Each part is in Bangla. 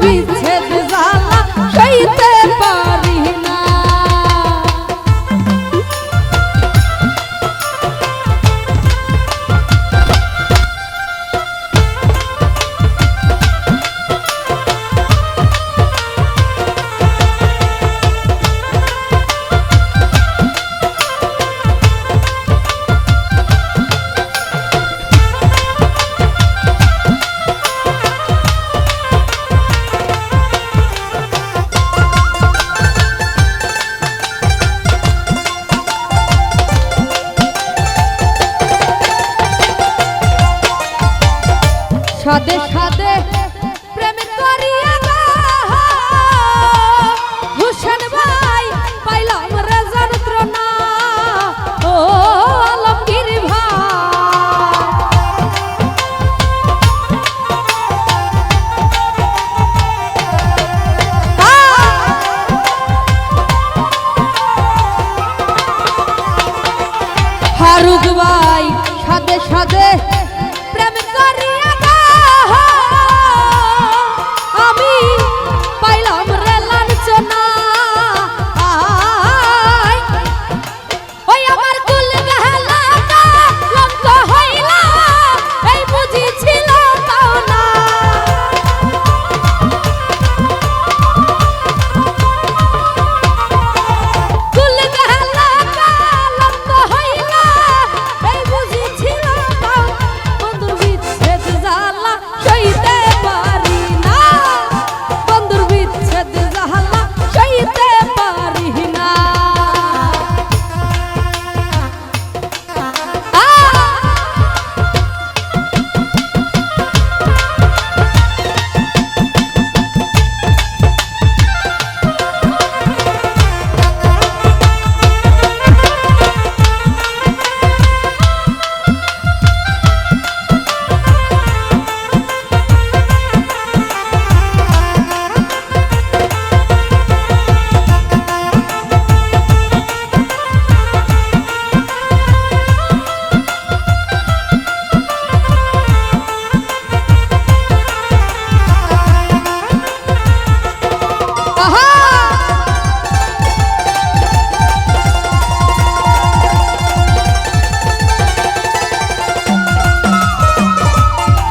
বিচ্ছেদ জ্বালা সইতে পারি না। সাদে সাদে প্রেম করিয়া হুসেন ভাই পাইলাম রে যন্ত্রণা ও আলমগীর ভাই ফারুক ভাই সাদে সাদে প্রেম করিয়া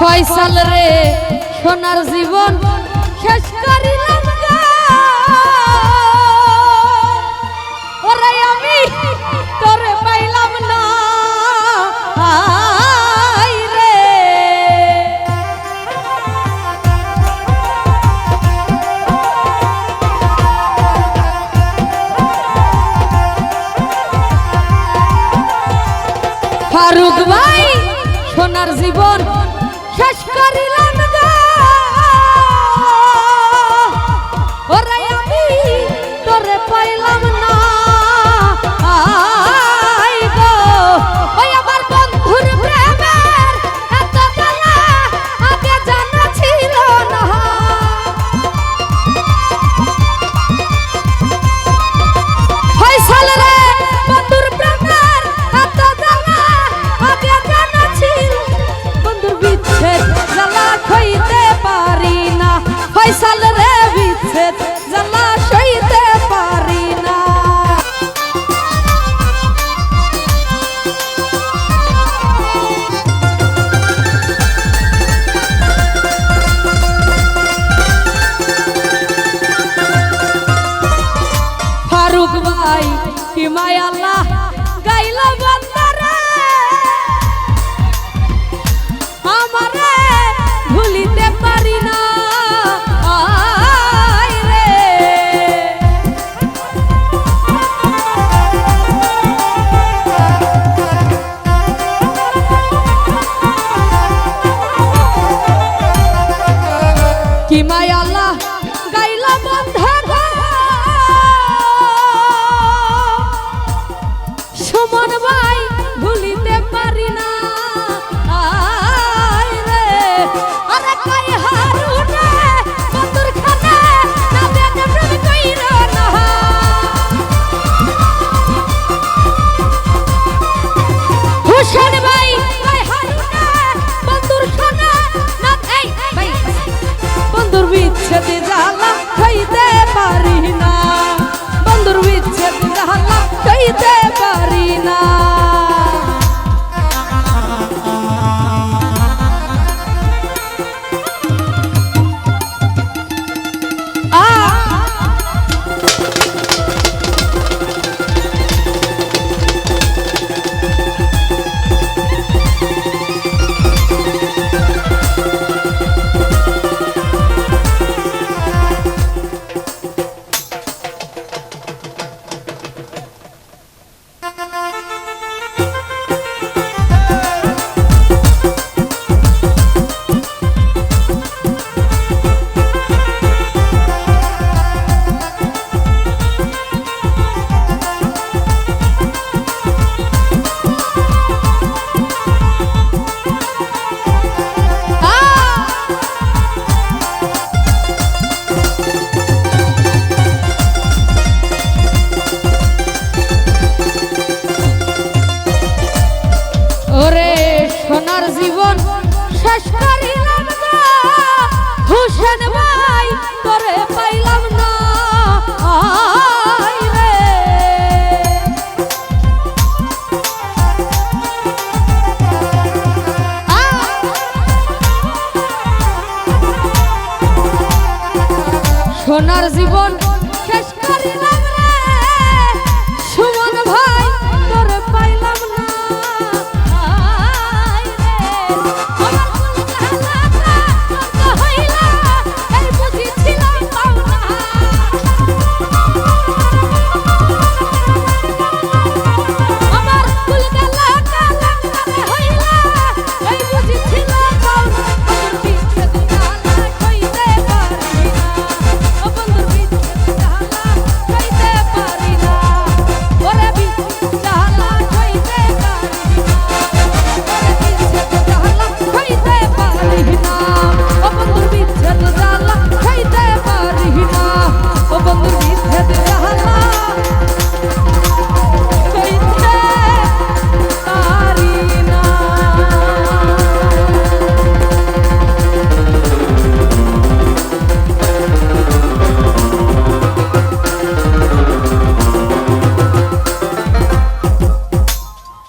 ফয়সাল রে সোনার জীবন শেষ করিলাম ওরে আমি তোরে পাইলাম না রে ফারুক ভাই সোনার জীবন শেষ করিলাম ওরে আমি তোরে পাইলাম না ওই আমার বন্ধুর প্রেমের এত জ্বালা আগে জানা ছিল না ফয়সাল রে বন্ধুর প্রেমের এত জ্বালা আগে জানা ছিল বন্ধুর বিচ্ছেদ জ্বালা সইতে পারি না ফয়সাল রে বিচ্ছেদ জ্বালা সইতে পারি না। ফারুক ভাই কি মায়াল্লাহ গাইলা বন্দরে আমারে ভুলিতে পারি না রে কি মায়াল্লাহ গাইলা বন্ধে সুমন ভাই ভুলিতে পারি না রে আরে কই হারুনে বন্ধুর খানে না দেনে প্রেম কইরা না হুসেন ভাই কই হারুনে বন্ধুর খানে না এই ভাই বন্ধুর বিচ্ছেদ বিশ্বাস করিলাম না হুসেন ভাই তোরে পাইলাম না আয় রে সোনার জীবন